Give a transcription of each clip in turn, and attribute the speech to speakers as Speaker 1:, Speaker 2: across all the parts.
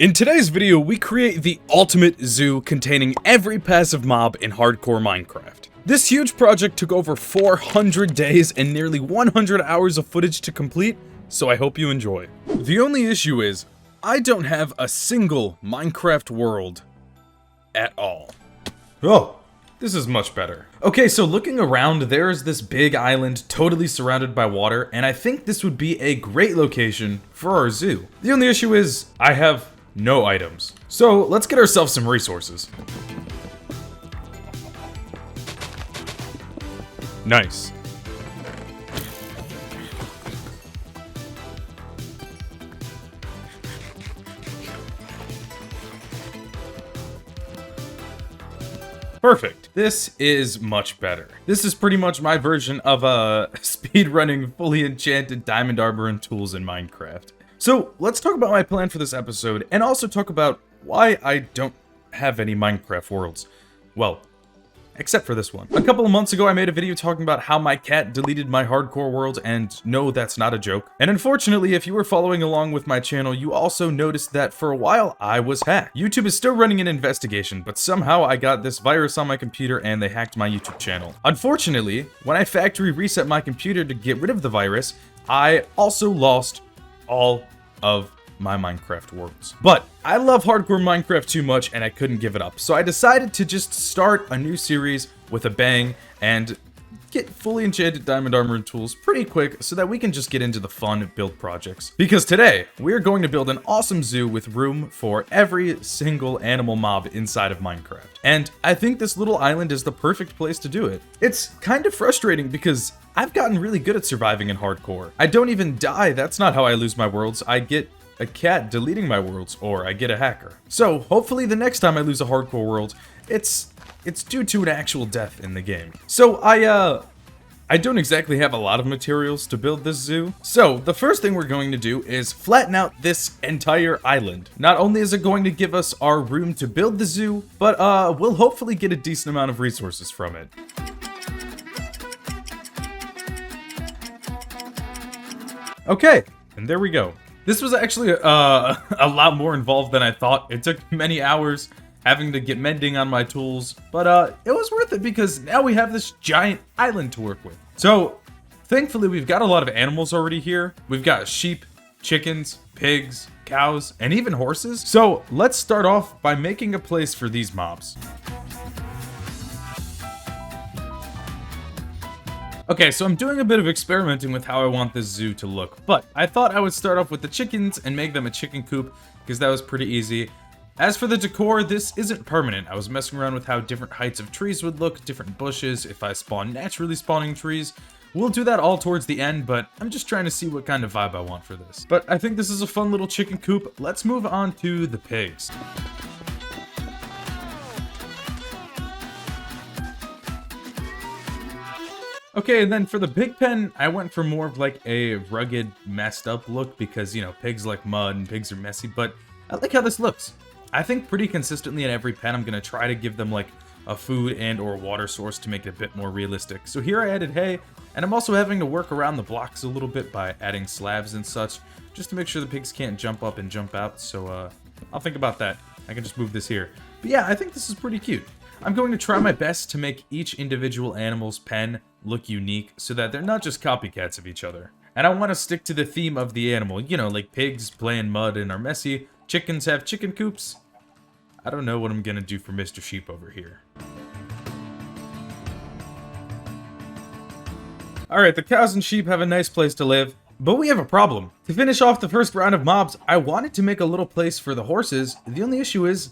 Speaker 1: In today's video, we create the ultimate zoo containing every passive mob in hardcore Minecraft. This huge project took over 400 days and nearly 100 hours of footage to complete, so I hope you enjoy. The only issue is, I don't have a single Minecraft world at all. Oh, this is much better. Okay, so looking around, there is this big island totally surrounded by water, and I think this would be a great location for our zoo. The only issue is, I have no items. So let's get ourselves some resources. Nice. Perfect. This is much better. This is pretty much my version of speedrunning fully enchanted diamond armor and tools in Minecraft. So let's talk about my plan for this episode, and also talk about why I don't have any Minecraft worlds. Well, except for this one. A couple of months ago, I made a video talking about how my cat deleted my hardcore world, and no, that's not a joke. And unfortunately, if you were following along with my channel, you also noticed that for a while, I was hacked. YouTube is still running an investigation, but somehow I got this virus on my computer and they hacked my YouTube channel. Unfortunately, when I factory reset my computer to get rid of the virus, I also lost all of my Minecraft worlds. But I love hardcore Minecraft too much and I couldn't give it up. So I decided to just start a new series with a bang and get fully enchanted diamond armor and tools pretty quick so that we can just get into the fun build projects. Because today, we're going to build an awesome zoo with room for every single animal mob inside of Minecraft. And I think this little island is the perfect place to do it. It's kind of frustrating because I've gotten really good at surviving in hardcore. I don't even die, that's not how I lose my worlds. I get a cat deleting my worlds, or I get a hacker. So hopefully the next time I lose a hardcore world, it's due to an actual death in the game. So I don't exactly have a lot of materials to build this zoo. So the first thing we're going to do is flatten out this entire island. Not only is it going to give us our room to build the zoo, but we'll hopefully get a decent amount of resources from it. Okay, and there we go. This was actually a lot more involved than I thought. It took many hours having to get mending on my tools, but it was worth it because now we have this giant island to work with. So, thankfully we've got a lot of animals already here. We've got sheep, chickens, pigs, cows, and even horses. So, let's start off by making a place for these mobs. Okay, so I'm doing a bit of experimenting with how I want this zoo to look, but I thought I would start off with the chickens and make them a chicken coop, because that was pretty easy. As for the decor, this isn't permanent. I was messing around with how different heights of trees would look, different bushes, if I spawn naturally spawning trees. We'll do that all towards the end, but I'm just trying to see what kind of vibe I want for this. But I think this is a fun little chicken coop. Let's move on to the pigs. Okay, and then for the pig pen, I went for more of like a rugged, messed up look because, you know, pigs like mud and pigs are messy, but I like how this looks. I think pretty consistently in every pen, I'm going to try to give them like a food and or water source to make it a bit more realistic. So here I added hay, and I'm also having to work around the blocks a little bit by adding slabs and such, just to make sure the pigs can't jump up and jump out, so I'll think about that. I can just move this here. But yeah, I think this is pretty cute. I'm going to try my best to make each individual animal's pen look unique so that they're not just copycats of each other. And I want to stick to the theme of the animal, you know, like pigs play in mud and are messy, chickens have chicken coops. I don't know what I'm gonna do for Mr. Sheep over here. Alright, the cows and sheep have a nice place to live, but we have a problem. To finish off the first round of mobs, I wanted to make a little place for the horses. The only issue is,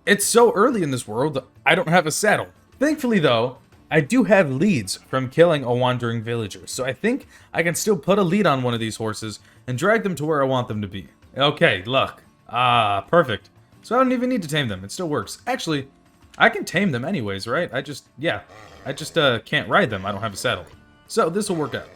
Speaker 1: it's so early in this world, I don't have a saddle. Thankfully though, I do have leads from killing a wandering villager, so I think I can still put a lead on one of these horses and drag them to where I want them to be. Okay, luck. Ah, perfect. So I don't even need to tame them, it still works. Actually, I can tame them anyways, right? I just can't ride them, I don't have a saddle. So this will work out.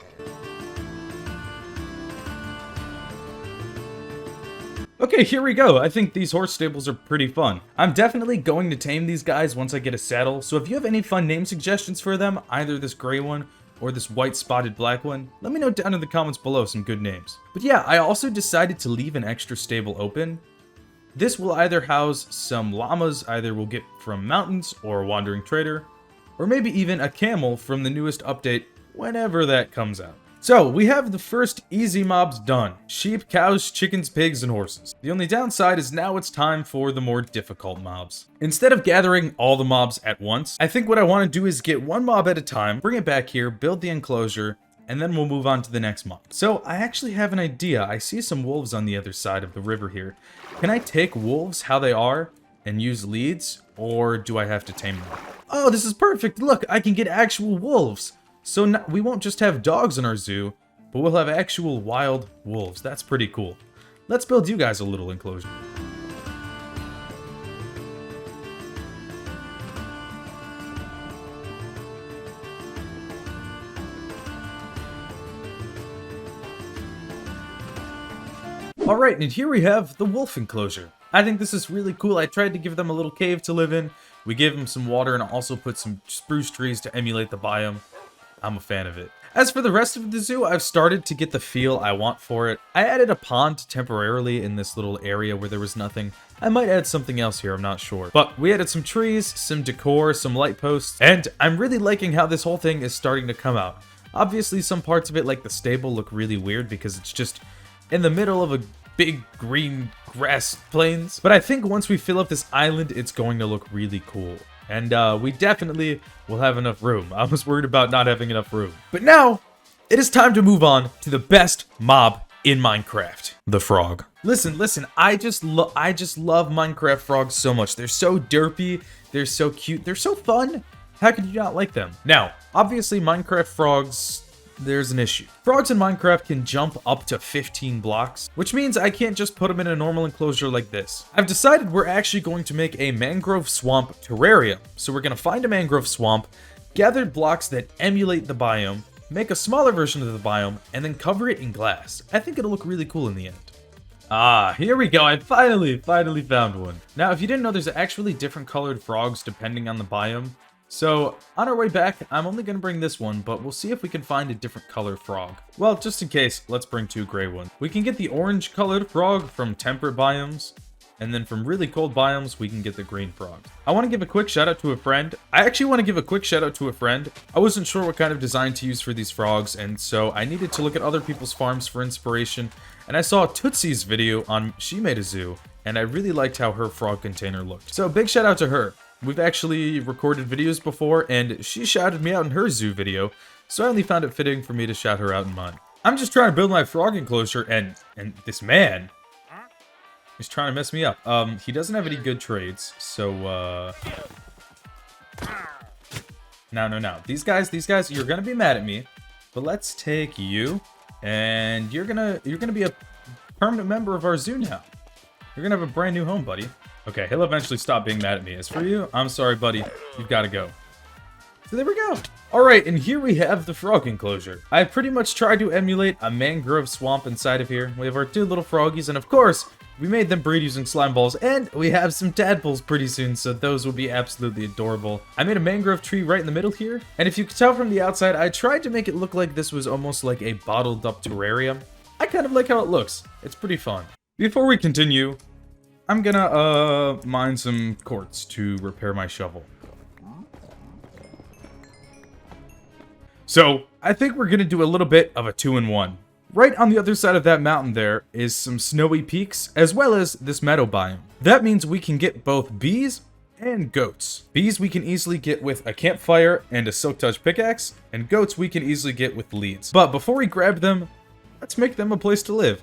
Speaker 1: Okay, here we go. I think these horse stables are pretty fun. I'm definitely going to tame these guys once I get a saddle, so if you have any fun name suggestions for them, either this gray one or this white spotted black one, let me know down in the comments below some good names. But yeah, I also decided to leave an extra stable open This will either house some llamas either we'll get from mountains or a wandering trader, or maybe even a camel from the newest update whenever that comes out. So, we have the first easy mobs done. Sheep, cows, chickens, pigs, and horses. The only downside is now it's time for the more difficult mobs. Instead of gathering all the mobs at once, I think what I want to do is get one mob at a time, bring it back here, build the enclosure, and then we'll move on to the next mob. So, I actually have an idea. I see some wolves on the other side of the river here. Can I take wolves how they are and use leads, or do I have to tame them? Oh, this is perfect! Look, I can get actual wolves! So we won't just have dogs in our zoo, but we'll have actual wild wolves. That's pretty cool. Let's build you guys a little enclosure. Alright, and here we have the wolf enclosure. I think this is really cool. I tried to give them a little cave to live in. We gave them some water and also put some spruce trees to emulate the biome. I'm a fan of it. As for the rest of the zoo, I've started to get the feel I want for it. I added a pond temporarily in this little area where there was nothing. I might add something else here, I'm not sure. But we added some trees, some decor, some light posts, and I'm really liking how this whole thing is starting to come out. Obviously, some parts of it, like the stable, look really weird because it's just in the middle of a big green grass plains. But I think once we fill up this island, it's going to look really cool. And we definitely will have enough room. I was worried about not having enough room. But now, it is time to move on to the best mob in Minecraft. The frog. Listen, I just love Minecraft frogs so much. They're so derpy, they're so cute, they're so fun. How could you not like them? Now, obviously Minecraft frogs, there's an issue. Frogs in Minecraft can jump up to 15 blocks, which means I can't just put them in a normal enclosure like this. I've decided we're actually going to make a mangrove swamp terrarium. So we're going to find a mangrove swamp, gather blocks that emulate the biome, make a smaller version of the biome, and then cover it in glass. I think it'll look really cool in the end. Ah, here we go. I finally found one. Now, if you didn't know, there's actually different colored frogs depending on the biome. So, on our way back, I'm only going to bring this one, but we'll see if we can find a different color frog. Well, just in case, let's bring two gray ones. We can get the orange colored frog from temperate biomes, and then from really cold biomes, we can get the green frog. I want to give a quick shout out to a friend. I wasn't sure what kind of design to use for these frogs, and so I needed to look at other people's farms for inspiration, and I saw Tootsie's video on She Made a Zoo, and I really liked how her frog container looked. So, big shout out to her. We've actually recorded videos before, and she shouted me out in her zoo video, so I only found it fitting for me to shout her out in mine. I'm just trying to build my frog enclosure, and this man is trying to mess me up. He doesn't have any good trades, so, No. These guys, you're gonna be mad at me, but let's take you, and you're gonna be a permanent member of our zoo now. You're gonna have a brand new home, buddy. Okay, he'll eventually stop being mad at me. As for you, I'm sorry, buddy. You've got to go. So there we go. Alright, and here we have the frog enclosure. I pretty much tried to emulate a mangrove swamp inside of here. We have our two little froggies, and of course, we made them breed using slime balls, and we have some tadpoles pretty soon, so those will be absolutely adorable. I made a mangrove tree right in the middle here, and if you can tell from the outside, I tried to make it look like this was almost like a bottled up terrarium. I kind of like how it looks. It's pretty fun. Before we continue, I'm gonna, mine some quartz to repair my shovel. So, I think we're gonna do a little bit of a 2-in-1. Right on the other side of that mountain there is some snowy peaks, as well as this meadow biome. That means we can get both bees and goats. Bees we can easily get with a campfire and a silk touch pickaxe, and goats we can easily get with leads. But before we grab them, let's make them a place to live.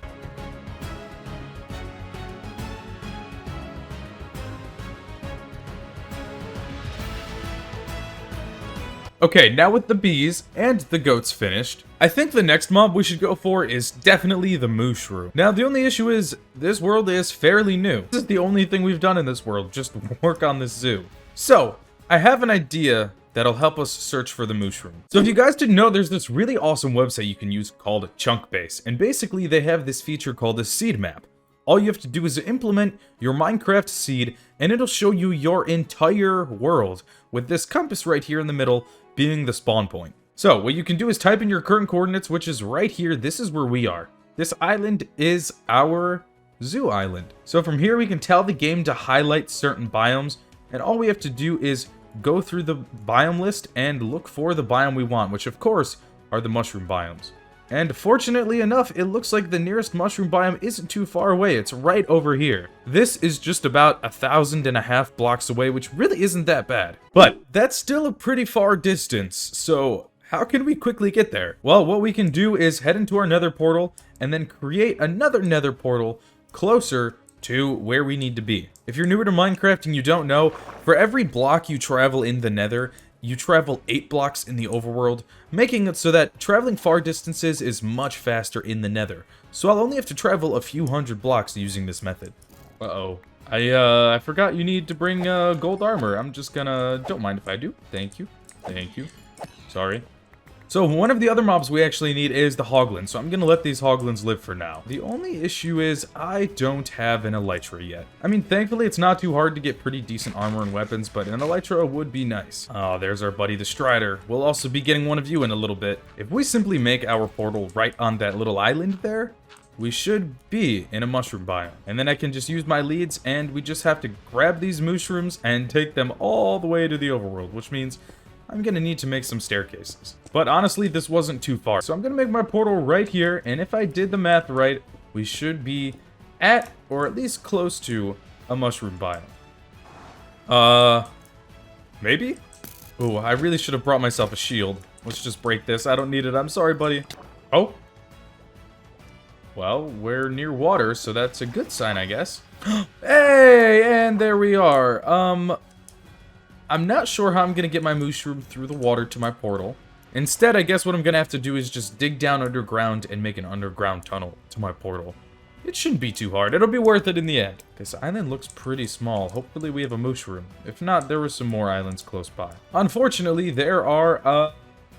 Speaker 1: Okay, now with the bees and the goats finished, I think the next mob we should go for is definitely the mooshroom. Now, the only issue is, this world is fairly new. This is the only thing we've done in this world, just work on this zoo. So, I have an idea that'll help us search for the mooshroom. So if you guys didn't know, there's this really awesome website you can use called Chunkbase, and basically they have this feature called a seed map. All you have to do is implement your Minecraft seed, and it'll show you your entire world, with this compass right here in the middle being the spawn point. So, what you can do is type in your current coordinates, which is right here. This is where we are. This island is our Zoo Island. So from here we can tell the game to highlight certain biomes, and all we have to do is go through the biome list and look for the biome we want, which of course are the mushroom biomes. And fortunately enough, it looks like the nearest mushroom biome isn't too far away. It's right over here. This is just about 1,500 blocks away, which really isn't that bad. But that's still a pretty far distance, so how can we quickly get there? Well, what we can do is head into our nether portal and then create another nether portal closer to where we need to be. If you're newer to Minecraft and you don't know, for every block you travel in the nether, you travel 8 blocks in the overworld, making it so that traveling far distances is much faster in the nether. So I'll only have to travel a few hundred blocks using this method. Uh-oh. I forgot you need to bring gold armor. I'm just gonna... Don't mind if I do. Thank you. Thank you. Sorry. So one of the other mobs we actually need is the hoglins, so I'm gonna let these hoglins live for now. The only issue is I don't have an elytra yet. I mean, thankfully it's not too hard to get pretty decent armor and weapons, but an elytra would be nice. Oh, there's our buddy the Strider. We'll also be getting one of you in a little bit. If we simply make our portal right on that little island there, we should be in a mushroom biome. And then I can just use my leads, and we just have to grab these mooshrooms and take them all the way to the overworld, which means I'm gonna need to make some staircases. But honestly, this wasn't too far. So I'm gonna make my portal right here, and if I did the math right, we should be at, or at least close to, a mushroom biome. Maybe? Ooh, I really should have brought myself a shield. Let's just break this. I don't need it. I'm sorry, buddy. Oh. Well, we're near water, so that's a good sign, I guess. Hey, and there we are. I'm not sure how I'm going to get my mushroom through the water to my portal. Instead, I guess what I'm going to have to do is just dig down underground and make an underground tunnel to my portal. It shouldn't be too hard. It'll be worth it in the end. This island looks pretty small. Hopefully we have a mushroom. If not, there were some more islands close by. Unfortunately, there are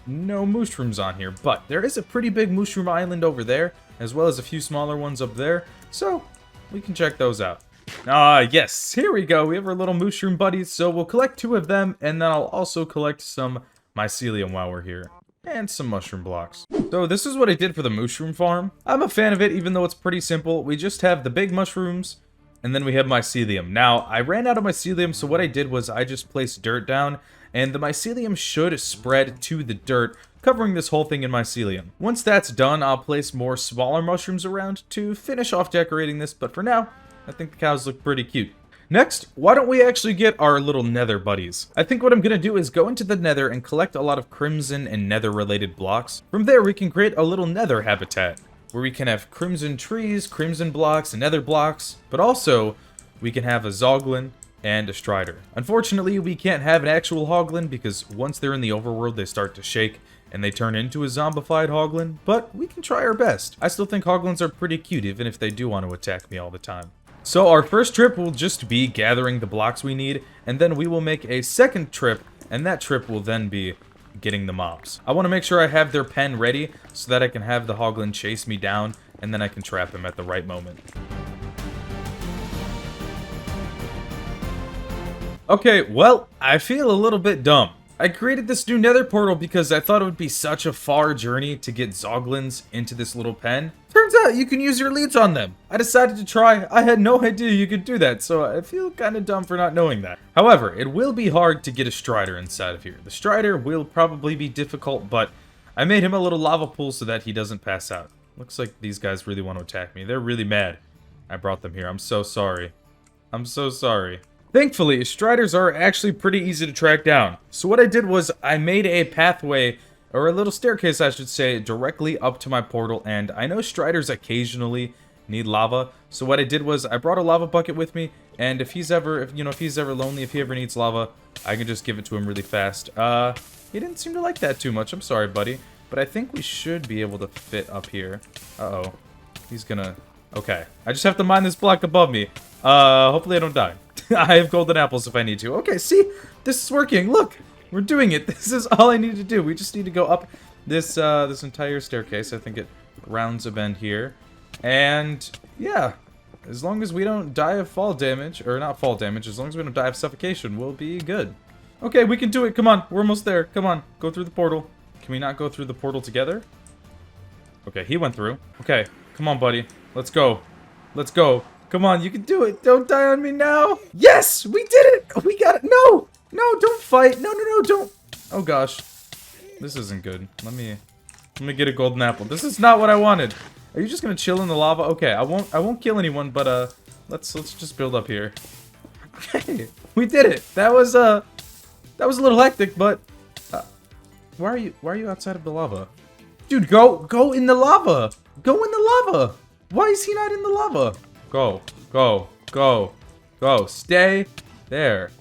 Speaker 1: no mushrooms on here, but there is a pretty big mushroom island over there, as well as a few smaller ones up there, so we can check those out. Yes, here we go. We have our little mushroom buddies, so we'll collect 2 of them, and then I'll also collect some mycelium while we're here. And some mushroom blocks. So this is what I did for the mushroom farm. I'm a fan of it, even though it's pretty simple. We just have the big mushrooms, and then we have mycelium. Now, I ran out of mycelium, so what I did was I just placed dirt down, and the mycelium should spread to the dirt, covering this whole thing in mycelium. Once that's done, I'll place more smaller mushrooms around to finish off decorating this, but for now, I think the cows look pretty cute. Next, why don't we actually get our little nether buddies? I think what I'm going to do is go into the nether and collect a lot of crimson and nether related blocks. From there, we can create a little nether habitat, where we can have crimson trees, crimson blocks, and nether blocks, but also we can have a zoglin and a strider. Unfortunately, we can't have an actual hoglin because once they're in the overworld, they start to shake and they turn into a zombified hoglin, but we can try our best. I still think hoglins are pretty cute, even if they do want to attack me all the time. So our first trip will just be gathering the blocks we need, and then we will make a second trip, and that trip will then be getting the mobs. I want to make sure I have their pen ready so that I can have the hoglin chase me down, and then I can trap him at the right moment. Okay, well, I feel a little bit dumb. I created this new nether portal because I thought it would be such a far journey to get zoglins into this little pen. Turns out you can use your leads on them. I decided to try. I had no idea you could do that, so I feel kind of dumb for not knowing that. However, it will be hard to get a strider inside of here. The strider will probably be difficult, but I made him a little lava pool so that he doesn't pass out. Looks like these guys really want to attack me. They're really mad. I brought them here. I'm so sorry. I'm so sorry. Thankfully, striders are actually pretty easy to track down. So what I did was I made a pathway, or a little staircase I should say, directly up to my portal, and I know striders occasionally need lava. So what I did was I brought a lava bucket with me, and if he's ever lonely, if he ever needs lava, I can just give it to him really fast. He didn't seem to like that too much. I'm sorry, buddy. But I think we should be able to fit up here. Uh-oh. He's gonna... Okay. I just have to mine this block above me. Hopefully I don't die. I have golden apples if I need to. Okay, see? This is working. Look! We're doing it. This is all I need to do. We just need to go up this this entire staircase. I think it rounds a bend here. And, yeah. As long as we don't die of fall damage, or not fall damage, as long as we don't die of suffocation, we'll be good. Okay, we can do it. Come on. We're almost there. Come on. Go through the portal. Can we not go through the portal together? Okay, he went through. Okay, come on, buddy. Let's go. Let's go. Come on, you can do it. Don't die on me now. Yes, we did it. We got it. No, no, don't fight. No, no, no, don't. Oh gosh, this isn't good. Let me get a golden apple. This is not what I wanted. Are you just gonna chill in the lava? Okay, I won't kill anyone, but let's just build up here. Okay, we did it. That was a little hectic, but why are you outside of the lava? Dude, go in the lava. Go in the lava. Why is he not in the lava? Go, go, go, go. Stay there.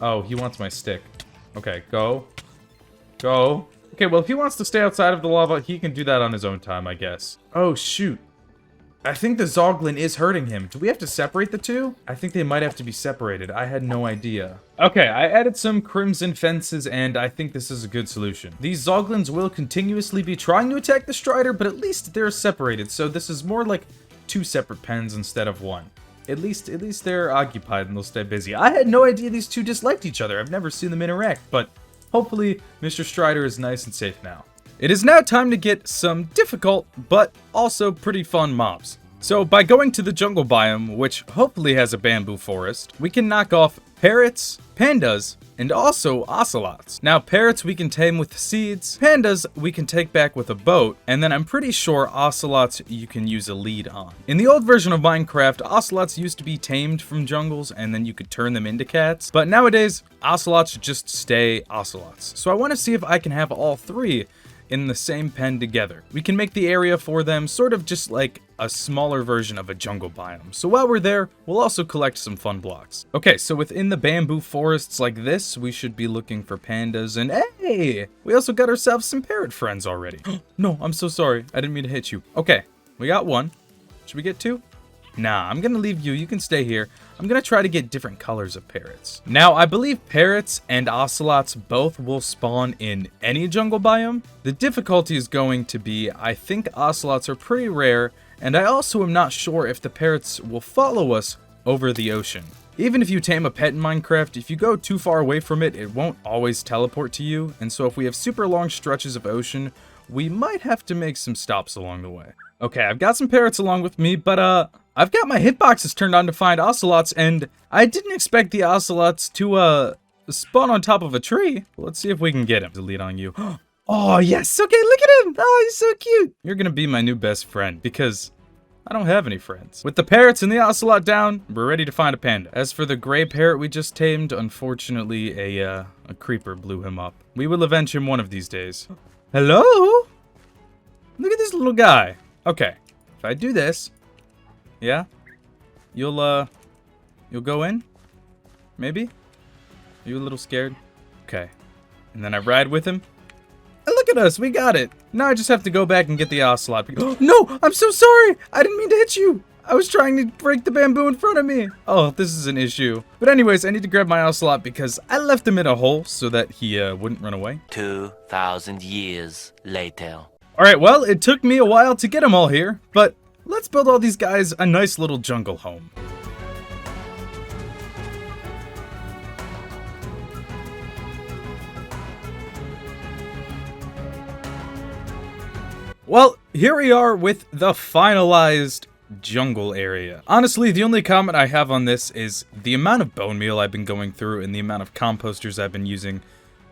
Speaker 1: Oh, he wants my stick. Okay, go. Go. Okay, well, if he wants to stay outside of the lava, he can do that on his own time, I guess. Oh, shoot. I think the Zoglin is hurting him. Do we have to separate the two? I think they might have to be separated. I had no idea. Okay, I added some crimson fences, and I think this is a good solution. These Zoglins will continuously be trying to attack the Strider, but at least they're separated, so this is more like 2 separate pens instead of 1. At least they're occupied and they'll stay busy. I had no idea these two disliked each other. I've never seen them interact, but hopefully Mr. Strider is nice and safe now. It is now time to get some difficult, but also pretty fun mobs. So by going to the jungle biome, which hopefully has a bamboo forest, we can knock off parrots, pandas, and also ocelots. Now parrots we can tame with seeds, pandas we can take back with a boat, and then I'm pretty sure ocelots you can use a lead on. In the old version of Minecraft, ocelots used to be tamed from jungles and then you could turn them into cats, but nowadays ocelots just stay ocelots. So I want to see if I can have all 3 in the same pen together. We can make the area for them sort of just like a smaller version of a jungle biome. So while we're there, we'll also collect some fun blocks. Okay, so within the bamboo forests like this, we should be looking for pandas, and hey, we also got ourselves some parrot friends already. No, I'm so sorry. I didn't mean to hit you. Okay, we got 1. Should we get 2? Nah, I'm gonna leave you. You can stay here. I'm gonna try to get different colors of parrots. Now, I believe parrots and ocelots both will spawn in any jungle biome. The difficulty is going to be, I think ocelots are pretty rare, and I also am not sure if the parrots will follow us over the ocean. Even if you tame a pet in Minecraft, if you go too far away from it, it won't always teleport to you, and so if we have super long stretches of ocean, we might have to make some stops along the way. Okay, I've got some parrots along with me, but I've got my hitboxes turned on to find ocelots, and I didn't expect the ocelots to spawn on top of a tree. Let's see if we can get him to lead on you. Oh, yes. Okay, look at him. Oh, he's so cute. You're going to be my new best friend because I don't have any friends. With the parrots and the ocelot down, we're ready to find a panda. As for the gray parrot we just tamed, unfortunately, a creeper blew him up. We will avenge him one of these days. Hello? Look at this little guy. Okay, if I do this, yeah, you'll go in? Maybe? Are you a little scared? Okay. And then I ride with him. And look at us, we got it. Now I just have to go back and get the ocelot. No, I'm so sorry. I didn't mean to hit you. I was trying to break the bamboo in front of me. Oh, this is an issue. But anyways, I need to grab my ocelot because I left him in a hole so that he wouldn't run away.
Speaker 2: 2,000 years later.
Speaker 1: Alright, well, it took me a while to get them all here, but let's build all these guys a nice little jungle home. Well, here we are with the finalized jungle area. Honestly, the only comment I have on this is the amount of bone meal I've been going through and the amount of composters I've been using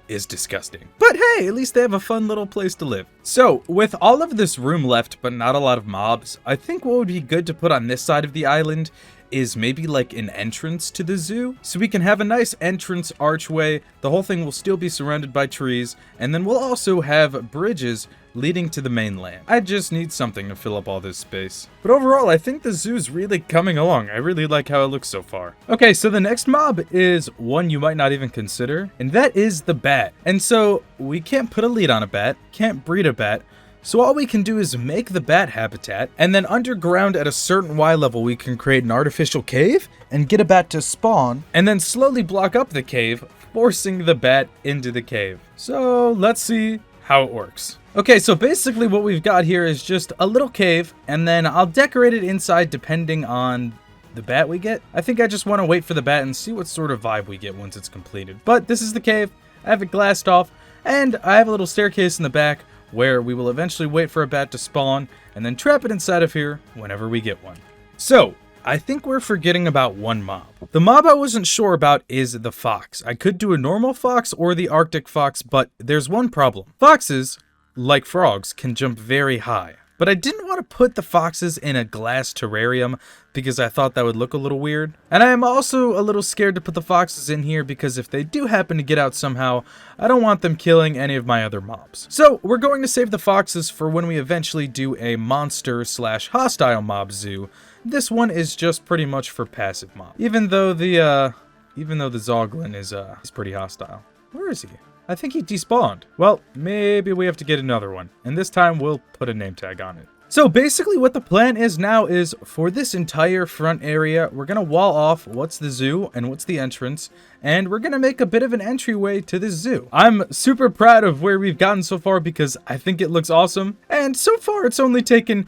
Speaker 1: is disgusting. But hey, at least they have a fun little place to live. So, with all of this room left, but not a lot of mobs, I think what would be good to put on this side of the island is maybe like an entrance to the zoo. So we can have a nice entrance archway, the whole thing will still be surrounded by trees, and then we'll also have bridges leading to the mainland. I just need something to fill up all this space. But overall, I think the zoo's really coming along. I really like how it looks so far. Okay, so the next mob is one you might not even consider, and that is the bat. And so we can't put a lead on a bat, can't breed a bat, so all we can do is make the bat habitat, and then underground at a certain Y level we can create an artificial cave and get a bat to spawn, and then slowly block up the cave, forcing the bat into the cave. So let's see how it works. Okay, so basically what we've got here is just a little cave, and then I'll decorate it inside depending on the bat we get. I think I just want to wait for the bat and see what sort of vibe we get once it's completed. But this is the cave, I have it glassed off, and I have a little staircase in the back where we will eventually wait for a bat to spawn and then trap it inside of here whenever we get one. So, I think we're forgetting about one mob. The mob I wasn't sure about is the fox. I could do a normal fox or the Arctic fox, but there's one problem. Foxes, like frogs, can jump very high. But I didn't want to put the foxes in a glass terrarium because I thought that would look a little weird. And I am also a little scared to put the foxes in here because if they do happen to get out somehow, I don't want them killing any of my other mobs. So we're going to save the foxes for when we eventually do a monster/hostile mob zoo. This one is just pretty much for passive mob. Even though the Zoglin is pretty hostile. Where is he? I think he despawned. Well, maybe we have to get another one. And this time we'll put a name tag on it. So basically what the plan is now is for this entire front area, we're going to wall off what's the zoo and what's the entrance. And we're going to make a bit of an entryway to this zoo. I'm super proud of where we've gotten so far because I think it looks awesome. And so far it's only taken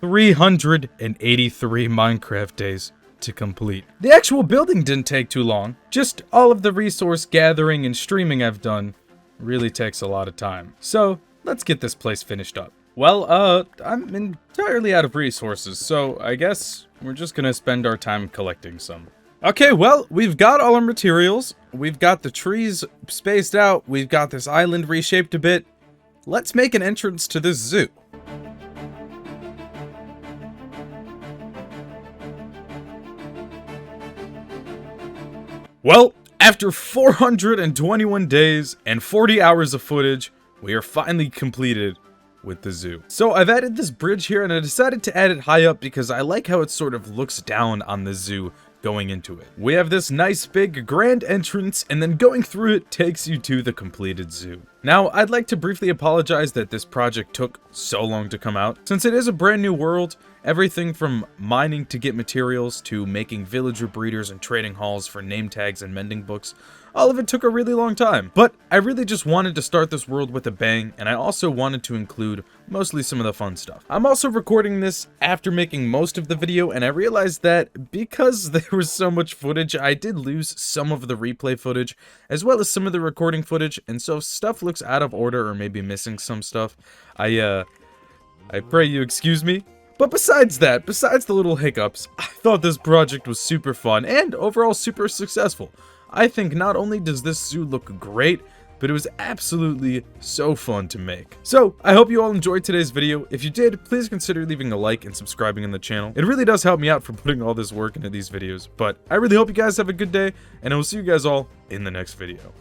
Speaker 1: 383 Minecraft days to complete. The actual building didn't take too long. Just all of the resource gathering and streaming I've done really takes a lot of time. So let's get this place finished up. Well, I'm entirely out of resources, so I guess we're just gonna spend our time collecting some. Okay, well, we've got all our materials. We've got the trees spaced out. We've got this island reshaped a bit. Let's make an entrance to this zoo. Well, after 421 days and 40 hours of footage, we are finally completed with the zoo. So I've added this bridge here and I decided to add it high up because I like how it sort of looks down on the zoo going into it. We have this nice big grand entrance and then going through it takes you to the completed zoo. Now, I'd like to briefly apologize that this project took so long to come out. Since it is a brand new world, everything from mining to get materials to making villager breeders and trading halls for name tags and mending books, all of it took a really long time. But I really just wanted to start this world with a bang, and I also wanted to include mostly some of the fun stuff. I'm also recording this after making most of the video, and I realized that because there was so much footage, I did lose some of the replay footage, as well as some of the recording footage, and so if stuff looks out of order or maybe missing some stuff, I pray you excuse me. But besides that, besides the little hiccups, I thought this project was super fun and overall super successful. I think not only does this zoo look great, but it was absolutely so fun to make. So, I hope you all enjoyed today's video. If you did, please consider leaving a like and subscribing on the channel. It really does help me out for putting all this work into these videos. But I really hope you guys have a good day, and I will see you guys all in the next video.